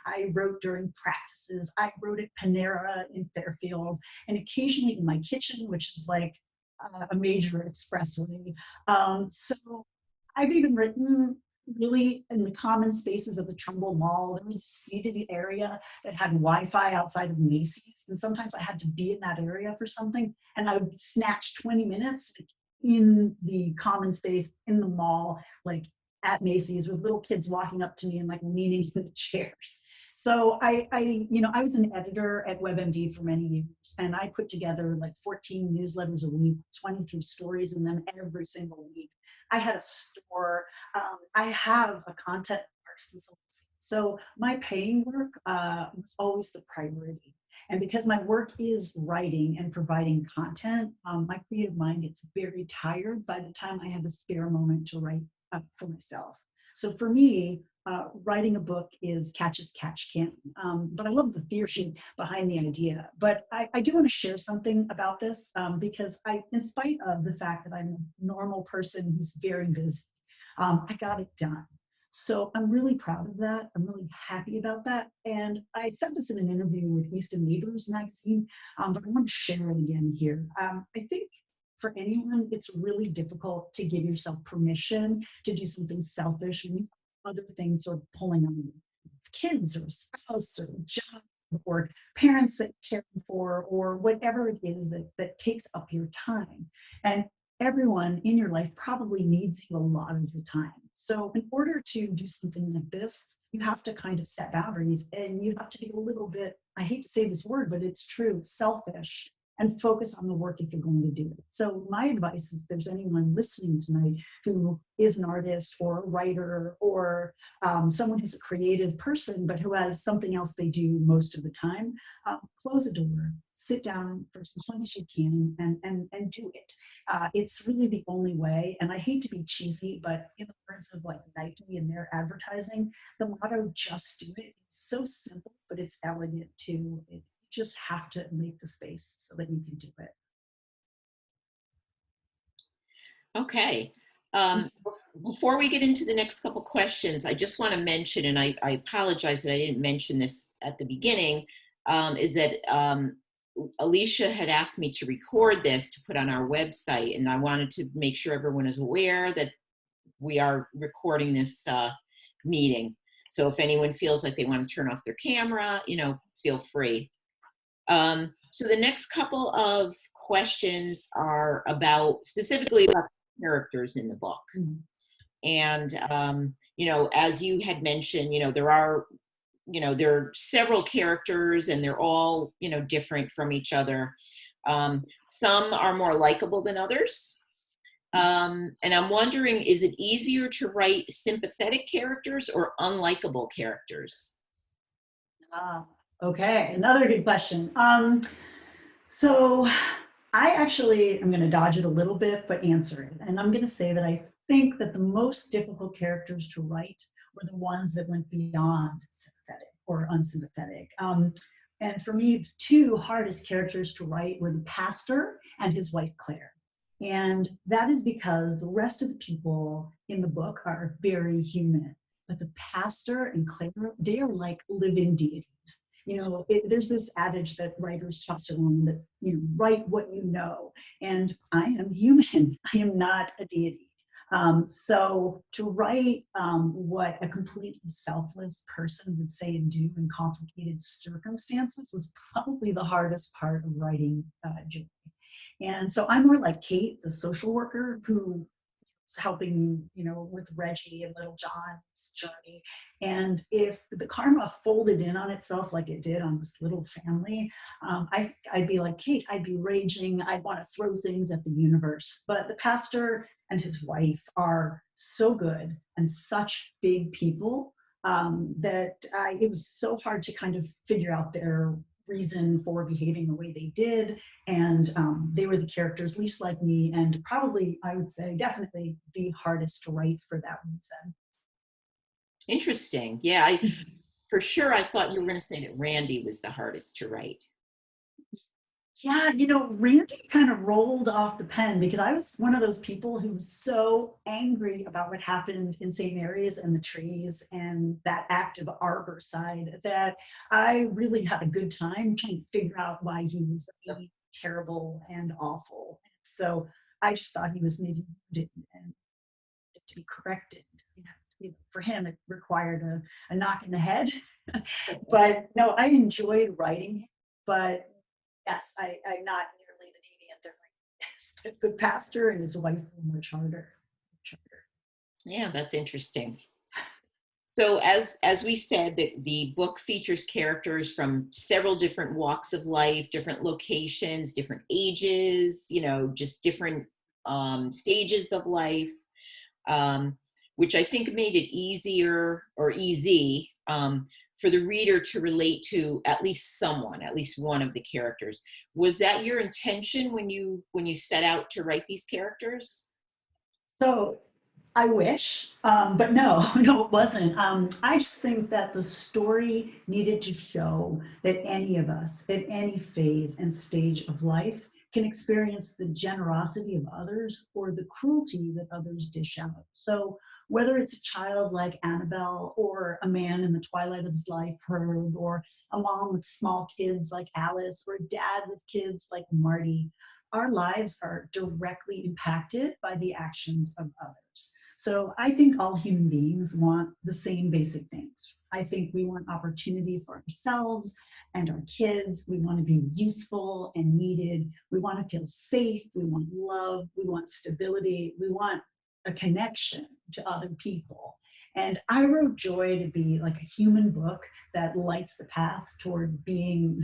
I wrote during practices. I wrote at Panera in Fairfield, and occasionally in my kitchen, which is like a major expressway. So I've even written really in the common spaces of the Trumbull Mall. There was a seated area that had Wi-Fi outside of Macy's, and sometimes I had to be in that area for something, and I would snatch 20 minutes in the common space in the mall, like at Macy's, with little kids walking up to me and like leaning in the chairs. So I was an editor at WebMD for many years, and I put together like 14 newsletters a week, 23 stories in them every single week. I had a store. I have a content arts consultancy. So my paying work was always the priority. And because my work is writing and providing content, my creative mind gets very tired by the time I have a spare moment to write for myself. So for me, writing a book is catch as catch can. But I love the theory behind the idea. But I do want to share something about this because in spite of the fact that I'm a normal person who's very busy, I got it done. So I'm really proud of that. I'm really happy about that. And I said this in an interview with Easton Leaders magazine, but I want to share it again here. I think for anyone, it's really difficult to give yourself permission to do something selfish when you have other things sort of pulling on you. Kids or a spouse or a job or parents that care for, or whatever it is that takes up your time. And everyone in your life probably needs you a lot of the time. So in order to do something like this, you have to kind of set boundaries, and you have to be a little bit, I hate to say this word, but it's true, selfish, and focus on the work if you're going to do it. So my advice, if there's anyone listening tonight who is an artist or a writer or someone who's a creative person, but who has something else they do most of the time, close a door, sit down for as long as you can, and do it. It's really the only way. And I hate to be cheesy, but in the words of like Nike and their advertising, the motto, just do it. It's so simple, but it's elegant too. You just have to make the space so that you can do it. Okay. Before we get into the next couple questions, I just want to mention, and I apologize that I didn't mention this at the beginning, is that Alisha had asked me to record this to put on our website, and I wanted to make sure everyone is aware that we are recording this meeting. So if anyone feels like they want to turn off their camera, feel free. So the next couple of questions are specifically about characters in the book. Mm-hmm. And, as you had mentioned, there are several characters, and they're all, different from each other. Some are more likable than others. And I'm wondering, is it easier to write sympathetic characters or unlikable characters? Okay, another good question. So I actually am going to dodge it a little bit, but answer it. And I'm going to say that I think that the most difficult characters to write were the ones that went beyond sympathetic or unsympathetic. And for me, the two hardest characters to write were the pastor and his wife, Claire. And that is because the rest of the people in the book are very human. But the pastor and Claire, they are like living deities. There's this adage that writers toss around that, write what you know. And I am human. I am not a deity. So to write what a completely selfless person would say and do in complicated circumstances was probably the hardest part of writing Joy. And so I'm more like Kate, the social worker, who helping, with Reggie and little John's journey. And if the karma folded in on itself like it did on this little family, I'd be like Kate, I'd be raging. I'd want to throw things at the universe. But the pastor and his wife are so good and such big people that it was so hard to kind of figure out their reason for behaving the way they did. And they were the characters least like me, and probably, I would say, definitely the hardest to write for that reason. Interesting. Yeah, for sure, I thought you were going to say that Randy was the hardest to write. Yeah, you know, Randy kind of rolled off the pen because I was one of those people who was so angry about what happened in St. Mary's and the trees and that active arbor side that I really had a good time trying to figure out why he was mean, terrible, and awful. So I just thought he was maybe wounded and to be corrected. For him, it required a knock in the head. But no, I enjoyed writing, but yes, I'm not nearly the deviant that like the pastor and his wife were much harder. Much harder. Yeah, that's interesting. So as we said, the book features characters from several different walks of life, different locations, different ages, just different stages of life, um, which I think made it easier or easy for the reader to relate to at least someone, at least one of the characters. Was that your intention when you set out to write these characters? So I wish, but no, no, it wasn't. I just think that the story needed to show that any of us at any phase and stage of life can experience the generosity of others or the cruelty that others dish out. So whether it's a child like Annabelle or a man in the twilight of his life, Herb, or a mom with small kids like Alice, or a dad with kids like Marty, our lives are directly impacted by the actions of others. So I think all human beings want the same basic things. I think we want opportunity for ourselves and our kids. We want to be useful and needed. We want to feel safe. We want love. We want stability. We want a connection to other people. And I wrote Joy to be like a human book that lights the path toward being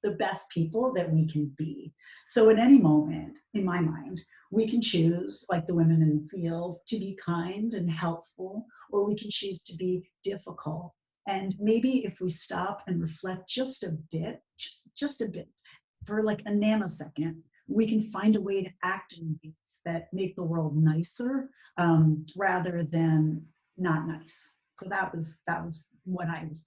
the best people that we can be. So at any moment, in my mind, we can choose, like the women in the field, to be kind and helpful, or we can choose to be difficult. And maybe if we stop and reflect just a bit, just a bit, for like a nanosecond, we can find a way to act in ways that make the world nicer rather than not nice. So that was what I was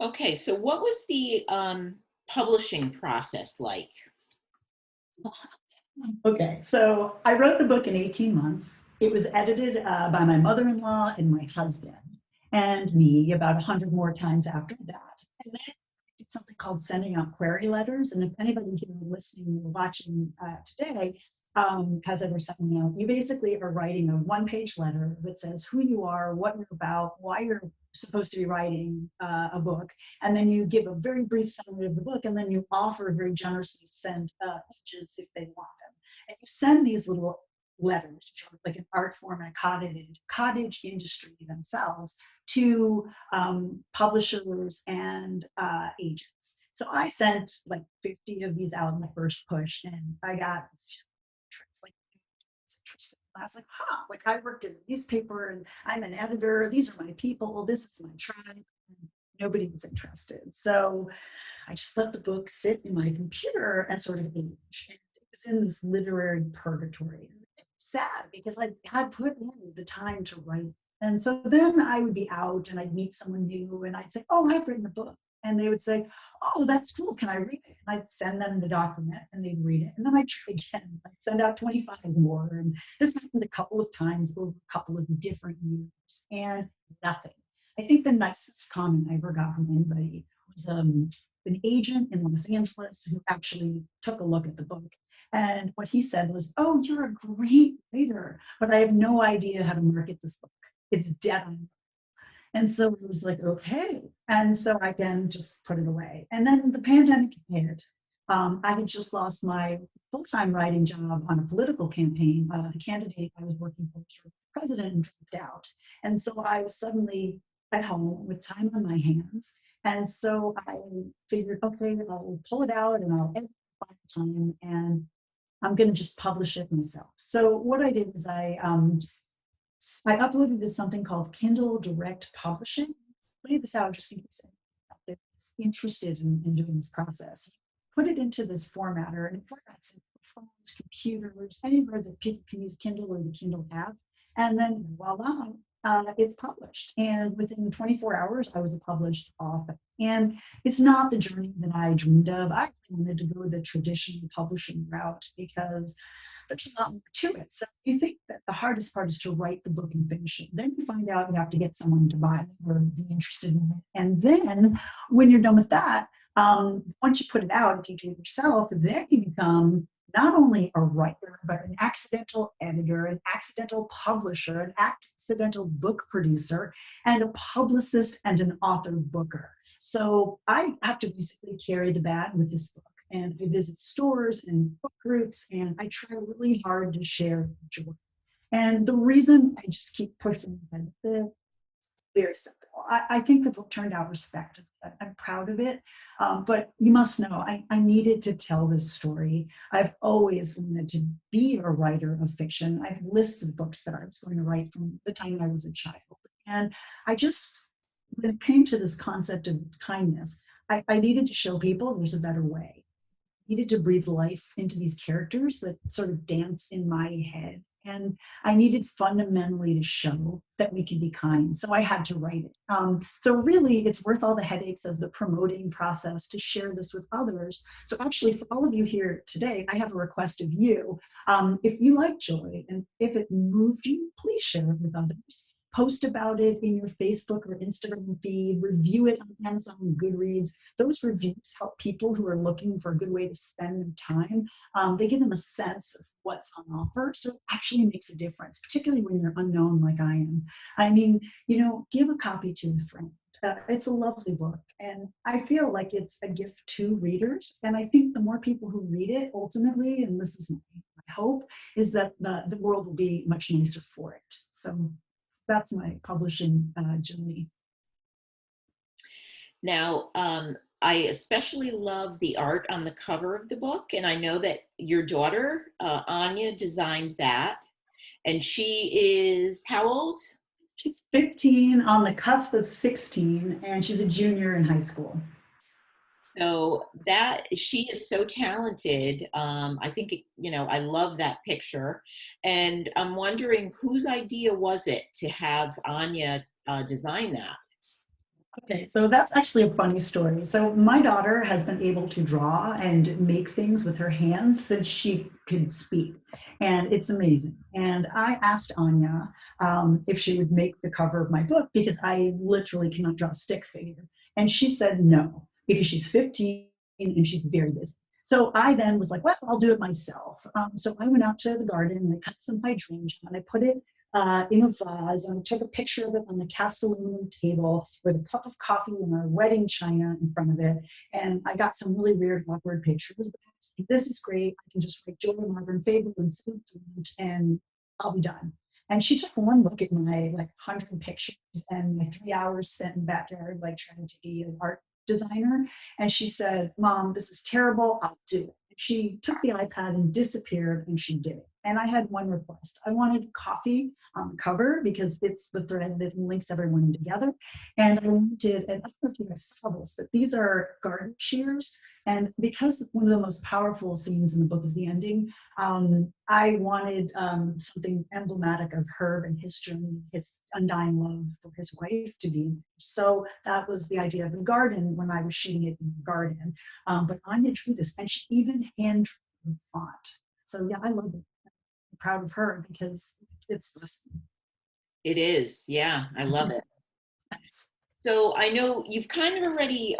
Okay, so what was the publishing process like? thinking. Okay, so I wrote the book in 18 months. It was edited by my mother-in-law and my husband, and me about 100 more times after that. And then I did something called sending out query letters. And if anybody here listening or watching today has ever sent one out, you basically are writing a one-page letter that says who you are, what you're about, why you're supposed to be writing a book, and then you give a very brief summary of the book, and then you offer very generously to send images if they want them. And you send these little letters, which are like an art form and a cottage industry themselves, to publishers and agents. So I sent like 50 of these out in the first push, and I got like interested. I was like, huh, like I worked in a newspaper and I'm an editor. These are my people. This is my tribe. And nobody was interested. So I just let the book sit in my computer and sort of age. And it was in this literary purgatory. It was sad because I had put in the time to write. And so then I would be out and I'd meet someone new and I'd say, oh, I've written a book. And they would say, oh, that's cool. Can I read it? And I'd send them the document and they'd read it. And then I'd try again. I'd send out 25 more. And this happened a couple of times over a couple of different years and nothing. I think the nicest comment I ever got from anybody was an agent in Los Angeles who actually took a look at the book. And what he said was, oh, you're a great writer, but I have no idea how to market this book. It's dead on. And so it was like, okay. And so I can just put it away. And then the pandemic hit. I had just lost my full-time writing job on a political campaign. The candidate I was working for was president and dropped out. And so I was suddenly at home with time on my hands. And so I figured, okay, I'll pull it out and I'll edit time and I'm going to just publish it myself. So what I did was I uploaded to something called Kindle Direct Publishing. Lay this out just so you can out there is interested in doing this process. Put it into this formatter and it formats it for phones, computers, anywhere that people can use Kindle or the Kindle app. And then voila, it's published. And within 24 hours, I was a published author. And it's not the journey that I dreamed of. I wanted to go the traditional publishing route because there's a lot more to it. So you think that the hardest part is to write the book and finish it. Then you find out you have to get someone to buy it or be interested in it. And then when you're done with that, once you put it out, if you do it yourself, then you become not only a writer, but an accidental editor, an accidental publisher, an accidental book producer, and a publicist and an author booker. So I have to basically carry the bag with this book. And I visit stores and book groups, and I try really hard to share joy. And the reason I just keep pushing it, very simple. I think the book turned out respectable. I'm proud of it. But you must know, I needed to tell this story. I've always wanted to be a writer of fiction. I have lists of books that I was going to write from the time I was a child. And I just, when it came to this concept of kindness, I needed to show people there's a better way. Needed to breathe life into these characters that sort of dance in my head. And I needed fundamentally to show that we can be kind. So I had to write it. So really, it's worth all the headaches of the promoting process to share this with others. So actually, for all of you here today, I have a request of you. If you like joy and if it moved you, please share it with others. Post about it in your Facebook or Instagram feed, review it on Amazon and Goodreads. Those reviews help people who are looking for a good way to spend their time. They give them a sense of what's on offer. So it actually makes a difference, particularly when you're unknown like I am. I mean, give a copy to a friend. It's a lovely book. And I feel like it's a gift to readers. And I think the more people who read it, ultimately, and this is my hope, is that the world will be much nicer for it. So that's my publishing journey. Now, I especially love the art on the cover of the book, and I know that your daughter, Anya, designed that. And she is how old? She's 15, on the cusp of 16, and she's a junior in high school. So that she is so talented. I think, I love that picture. And I'm wondering whose idea was it to have Anya design that? Okay, so that's actually a funny story. So my daughter has been able to draw and make things with her hands since she could speak, and it's amazing. And I asked Anya if she would make the cover of my book because I literally cannot draw a stick figure, and she said no because she's 15 and she's very busy. So I then was like, well, I'll do it myself. So I went out to the garden and I cut some hydrangea and I put it in a vase, and I took a picture of it on the cast aluminum table with a cup of coffee and our wedding china in front of it. And I got some really weird, awkward pictures. But I was like, this is great. I can just write Joy Marvin Fable and save it, and I'll be done. And she took one look at my 100 pictures and my 3 hours spent in the backyard, trying to be an art designer. And she said, Mom, this is terrible. I'll do it. She took the iPad and disappeared, and she did it. And I had one request. I wanted coffee on the cover because it's the thread that links everyone together. And I wanted, and I don't know if you guys saw this, but these are garden shears. And because one of the most powerful scenes in the book is the ending, I wanted something emblematic of Herb and his journey, his undying love for his wife to be. So that was the idea of the garden when I was shooting it in the garden. But Anya drew this, and she even hand drew the font. So yeah, I love it. I'm proud of her because it's awesome. It is. Yeah, I love it. So I know you've kind of already,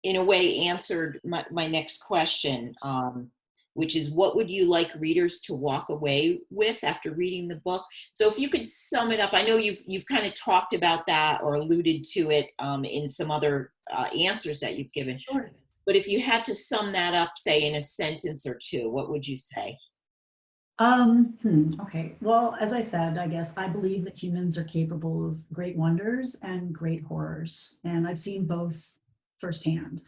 in a way, answered my next question, which is what would you like readers to walk away with after reading the book? So if you could sum it up, I know you've kind of talked about that or alluded to it in some other answers that you've given. Sure. But if you had to sum that up, say in a sentence or two, what would you say? Okay. Well, as I said, I guess I believe that humans are capable of great wonders and great horrors, and I've seen both firsthand.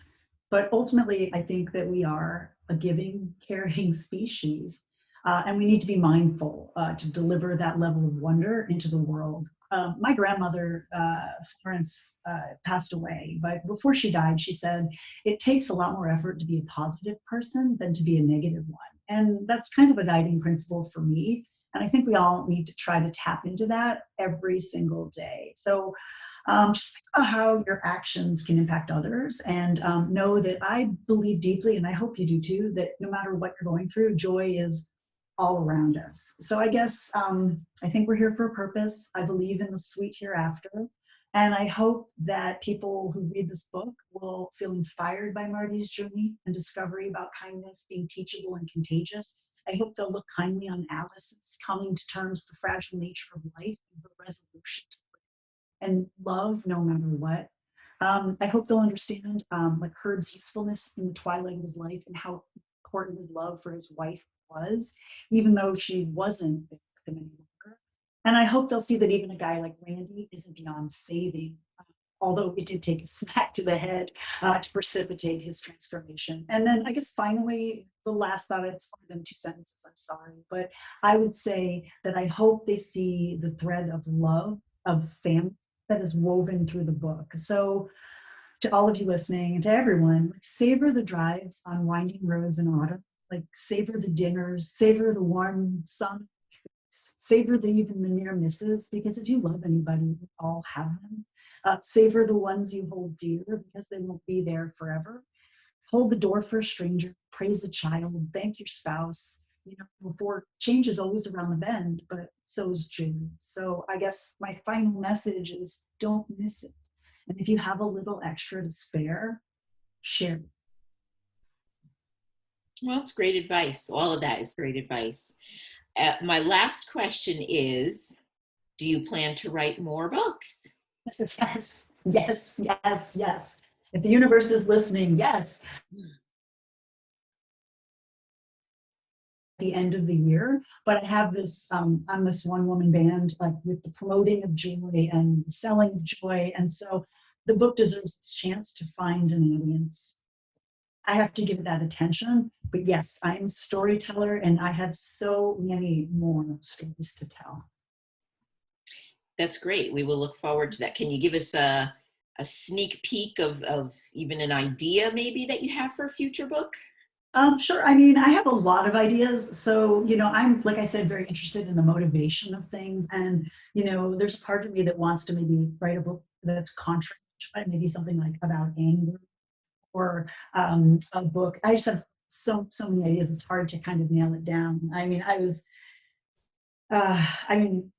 But ultimately, I think that we are a giving, caring species, and we need to be mindful to deliver that level of wonder into the world. My grandmother, Florence, passed away, but before she died, she said, it takes a lot more effort to be a positive person than to be a negative one. And that's kind of a guiding principle for me And I think we all need to try to tap into that every single day. So just think about how your actions can impact others, and know that I believe deeply, and I hope you do too, that no matter what you're going through, joy is all around us. So I guess I think we're here for a purpose. I believe in the sweet hereafter. And I hope that people who read this book will feel inspired by Marty's journey and discovery about kindness being teachable and contagious. I hope they'll look kindly on Alice's coming to terms with the fragile nature of life and her resolution and love no matter what. I hope they'll understand like Herb's usefulness in the twilight of his life and how important his love for his wife was, even though she wasn't with him any longer. And I hope they'll see that even a guy like Randy isn't beyond saving, although it did take a smack to the head to precipitate his transformation. And then I guess finally, the last thought, it's more than 2 sentences, I'm sorry, but I would say that I hope they see the thread of love, of family that is woven through the book. So to all of you listening and to everyone, like, savor the drives on winding roads in autumn, like savor the dinners, savor the warm sun, savor even the near misses, because if you love anybody, you all have them. Savor the ones you hold dear, because they won't be there forever. Hold the door for a stranger, praise a child, thank your spouse. You know, for change is always around the bend, but so is joy. So I guess my final message is don't miss it. And if you have a little extra to spare, share it. Well, it's great advice. All of that is great advice. My last question is, do you plan to write more books? Yes, yes, yes, yes. If the universe is listening, yes. The end of the year, but I have this I'm this one woman band, like with the promoting of joy and the selling of joy, and so the book deserves this chance to find an audience. I have to give it that attention, but yes, I'm a storyteller and I have so many more stories to tell. That's great. We will look forward to that. Can you give us a sneak peek of even an idea maybe that you have for a future book? Sure. I mean, I have a lot of ideas. So, I'm, like I said, very interested in the motivation of things. And, there's a part of me that wants to maybe write a book that's contrary, maybe something like about anger, or a book. I just have so many ideas. It's hard to kind of nail it down. I mean, I mean,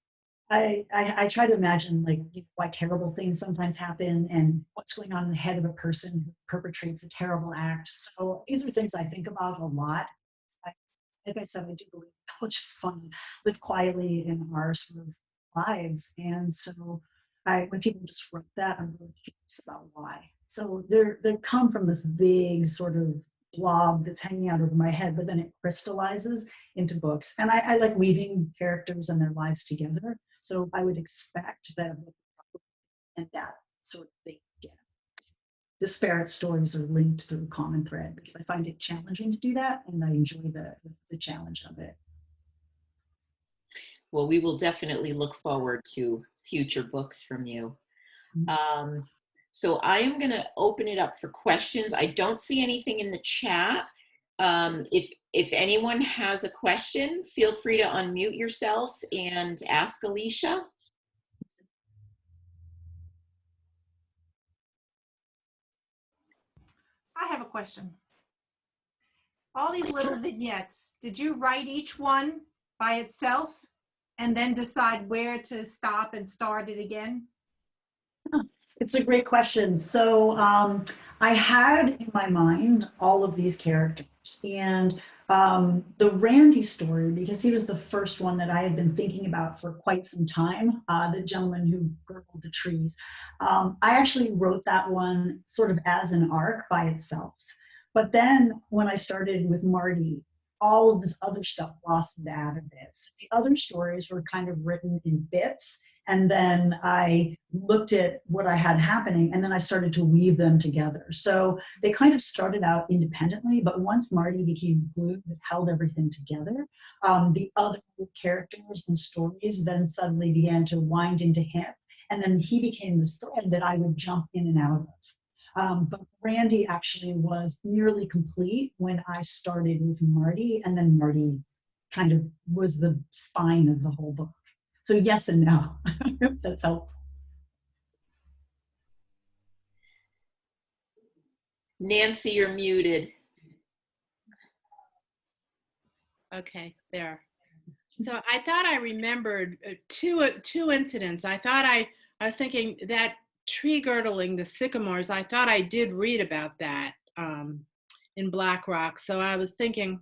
I try to imagine, like, why terrible things sometimes happen and what's going on in the head of a person who perpetrates a terrible act. So these are things I think about a lot. I, like I said, I do believe it's just fun to live quietly in our sort of lives. And so when people just wrote that, I'm really curious about why. So they come from this big sort of blob that's hanging out over my head, but then it crystallizes into books. And I like weaving characters and their lives together. So I would expect that, and that sort of thing. Yeah. Disparate stories are linked through a common thread, because I find it challenging to do that, and I enjoy the challenge of it. Well, we will definitely look forward to future books from you. So I am going to open it up for questions. I don't see anything in the chat. If anyone has a question, feel free to unmute yourself and ask Alisha. I have a question. All these little vignettes, did you write each one by itself and then decide where to stop and start it again? It's a great question. So I had in my mind all of these characters, and the Randy story, because he was the first one that I had been thinking about for quite some time, the gentleman who gurgled the trees. I actually wrote that one sort of as an arc by itself. But then when I started with Marty, all of this other stuff lost that a bit. So the other stories were kind of written in bits, and then I looked at what I had happening, and then I started to weave them together. So they kind of started out independently, but once Marty became the glue that held everything together, the other characters and stories then suddenly began to wind into him. And then he became this thread that I would jump in and out of. But Randy actually was nearly complete when I started with Marty, and then Marty kind of was the spine of the whole book. So yes and no. I hope that's helpful. Nancy, you're muted. Okay, there. So I thought I remembered two incidents. I was thinking that tree girdling the sycamores. I thought I did read about that in Black Rock. So I was thinking,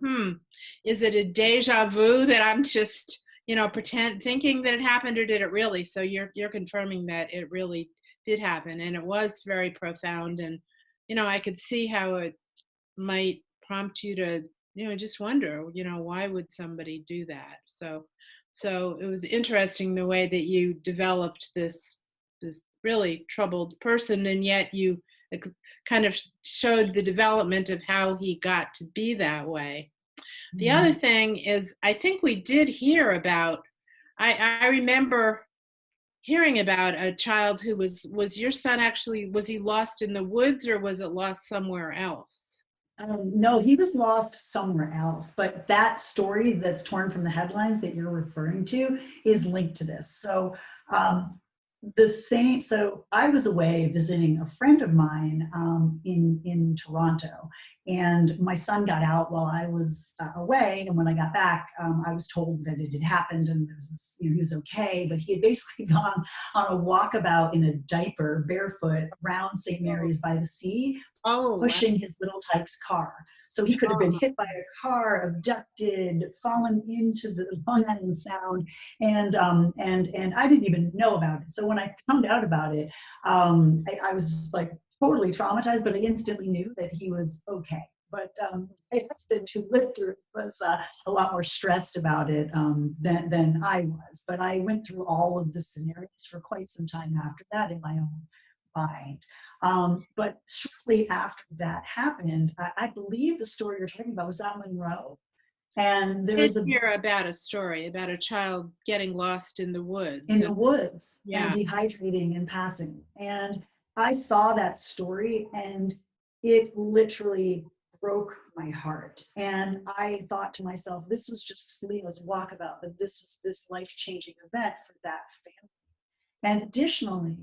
is it a deja vu that I'm just thinking that it happened, or did it really? So you're confirming that it really did happen, and it was very profound. And I could see how it might prompt you to just wonder, why would somebody do that? So it was interesting the way that you developed this really troubled person, and yet you kind of showed the development of how he got to be that way. The other thing is, I think we did hear about, I remember hearing about a child who was your son actually, was he lost in the woods, or was it lost somewhere else? No, he was lost somewhere else, but that story that's torn from the headlines that you're referring to is linked to this. So so I was away visiting a friend of mine in Toronto, and my son got out while I was away. And when I got back, I was told that it had happened and there was this, he was okay, but he had basically gone on a walkabout in a diaper, barefoot, around St. Mary's by the Sea, pushing his little Tyke's car. So he could have been hit by a car, abducted, fallen into the Long Island Sound, and I didn't even know about it. So when I found out about it, I was just like totally traumatized, but I instantly knew that he was okay. But my husband, who lived through it, was a lot more stressed about it than I was. But I went through all of the scenarios for quite some time after that in my own mind. But shortly after that happened, I believe the story you're talking about was that Monroe. And there was hear about a story about a child getting lost in the woods. In the woods, yeah, and dehydrating and passing. And I saw that story, and it literally broke my heart. And I thought to myself, this was just Leo's walkabout, but this was this life-changing event for that family. And additionally,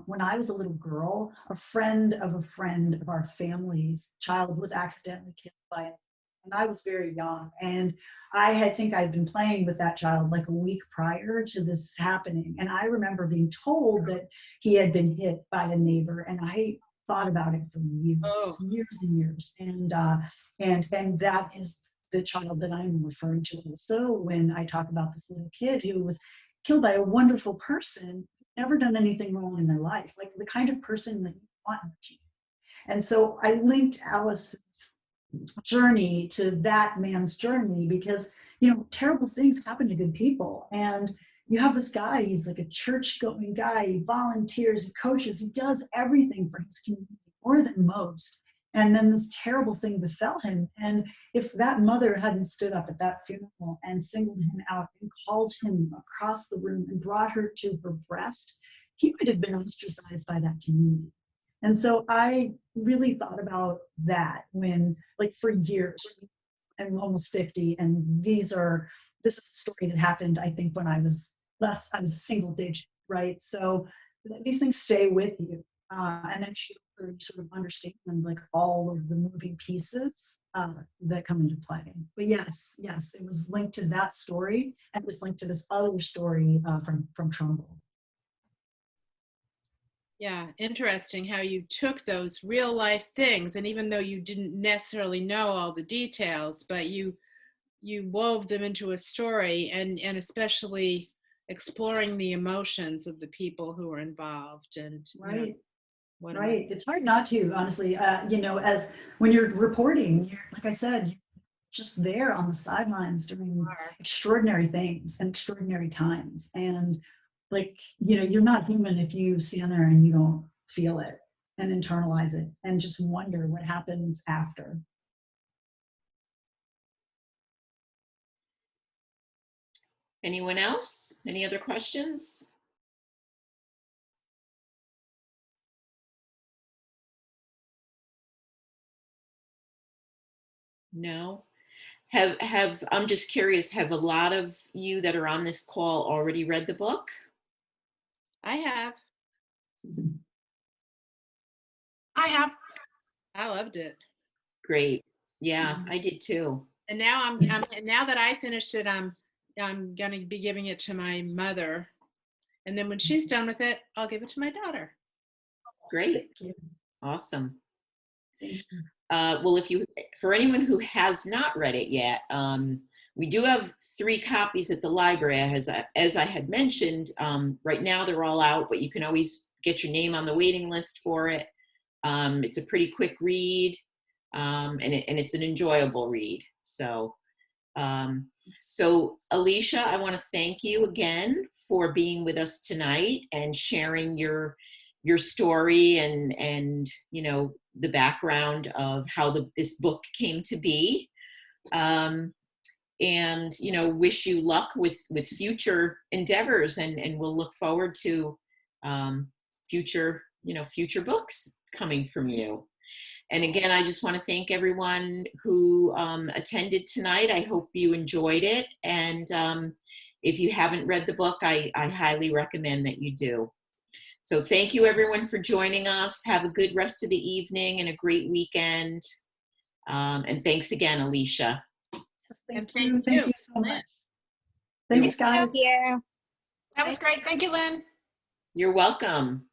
when I was a little girl, a friend of our family's child was accidentally killed by it. And I was very young. And I think I'd been playing with that child like a week prior to this happening. And I remember being told that he had been hit by a neighbor. And I thought about it for years and years. And that is the child that I'm referring to also when I talk about this little kid who was killed by a wonderful person, never done anything wrong in their life, like the kind of person that you want in the community. And so I linked Alice's journey to that man's journey because, terrible things happen to good people. And you have this guy, he's like a church going guy, he volunteers, he coaches, he does everything for his community, more than most. And then this terrible thing befell him. And if that mother hadn't stood up at that funeral and singled him out and called him across the room and brought her to her breast, he might have been ostracized by that community. And so I really thought about that when, like, for years, I'm almost 50, and this is a story that happened, I think, when I was a single digit, right? So these things stay with you. And then you sort of understand like all of the moving pieces that come into play. But yes, it was linked to that story, and it was linked to this other story from Trumbull. Yeah, interesting how you took those real life things, and even though you didn't necessarily know all the details, but you wove them into a story, and especially exploring the emotions of the people who were involved. And right. It's hard not to, honestly. As when you're reporting, you're, like I said, you're just there on the sidelines doing extraordinary things and extraordinary times. And like, you're not human if you stand there and you don't feel it and internalize it and just wonder what happens after. Anyone else? Any other questions? No. I'm just curious, have a lot of you that are on this call already read the book? I have. I have. I loved it. Great. Yeah, I did too. And now now that I finished it, I'm gonna be giving it to my mother. And then when she's done with it, I'll give it to my daughter. Great. Thank you. Awesome. Thank you. Well, for anyone who has not read it yet, we do have 3 copies at the library. As I had mentioned, right now they're all out, but you can always get your name on the waiting list for it. It's a pretty quick read, and it's an enjoyable read. So, Alisha, I want to thank you again for being with us tonight and sharing your story and you know, the background of how this book came to be, and you know, wish you luck with future endeavors, and we'll look forward to future books coming from you. And again, I just want to thank everyone who attended tonight. I hope you enjoyed it, and if you haven't read the book, I highly recommend that you do. So thank you everyone for joining us. Have a good rest of the evening and a great weekend. And thanks again, Alisha. Thank thank you. Thank you. you so much. Thanks, guys. That was great. Thank you, Lynn. You're welcome.